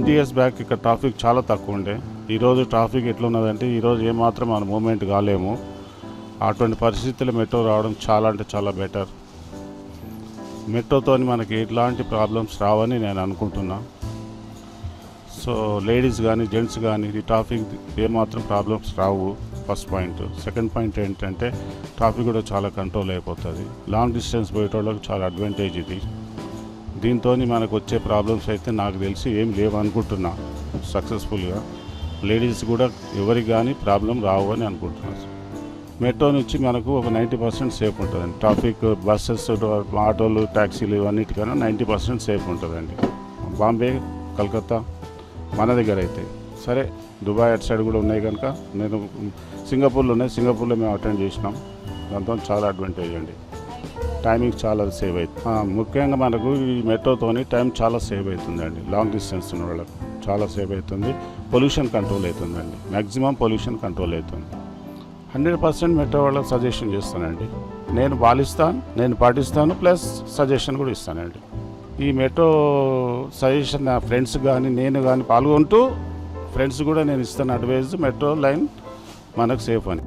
20 years back ఇక్కడ traffic చాలా తక్కువ ఉండే. ఈరోజు ట్రాఫిక్ ఎట్లున్నదంటే ఈరోజు ఏమాత్రం మన మూమెంట్ కాలేము. అటువంటి పరిస్థితుల్లో మెట్రో రావడం చాలా అంటే చాలా బెటర్. మెట్రోతో మనకి ఎట్లాంటి ప్రాబ్లమ్స్ రావని నేను అనుకుంటున్నా. సో లేడీస్ కానీ జెంట్స్ కానీ ఈ ట్రాఫిక్ ఏమాత్రం ప్రాబ్లమ్స్ రావు. First point. సెకండ్ పాయింట్ ఏంటంటే ట్రాఫిక్ కూడా చాలా కంట్రోల్ అయిపోతుంది. లాంగ్ డిస్టెన్స్ పోయేటోళ్ళకి చాలా అడ్వాంటేజ్ ఇది. దీంతో మనకు వచ్చే ప్రాబ్లమ్స్ అయితే నాకు తెలిసి ఏం లేవు అనుకుంటున్నా. సక్సెస్ఫుల్గా లేడీస్ కూడా ఎవరికి కానీ ప్రాబ్లం రావు అని అనుకుంటున్నాను. మెట్రో నుంచి మనకు ఒక 90% సేఫ్ ఉంటుందండి. ట్రాఫిక్ బస్సెస్, ఆటోలు, ట్యాక్సీలు ఇవన్నిటికన్నా 90% సేఫ్ ఉంటుందండి. బాంబే, కలకత్తా మన దగ్గర అయితే సరే. దుబాయ్ అటు సైడ్ కూడా ఉన్నాయి కనుక నేను సింగపూర్లో ఉన్నాయి. సింగపూర్లో మేము అటెండ్ చేసినాం. దాంతో చాలా అడ్వాంటేజ్ అండి. టైమింగ్ చాలా సేవ్ అవుతుంది. ముఖ్యంగా మనకు ఈ మెట్రోతోని టైం చాలా సేవ్ అవుతుందండి. లాంగ్ డిస్టెన్స్ ఉన్న వాళ్ళకి చాలా సేవ్ అవుతుంది. పొల్యూషన్ కంట్రోల్ అవుతుందండి. మ్యాక్సిమం పొల్యూషన్ కంట్రోల్ అవుతుంది. 100% మెట్రో వాళ్ళకి సజెషన్ చేస్తానండి. నేను పాటిస్తాను ప్లస్ సజెషన్ కూడా ఇస్తానండి. ఈ మెట్రో సజెషన్ నా ఫ్రెండ్స్ కానీ నేను కానీ పాల్గొంటూ ఫ్రెండ్స్ కూడా నేను ఇస్తాను అడ్వైజ్. మెట్రో లైన్ మనకు సేఫ్ అని.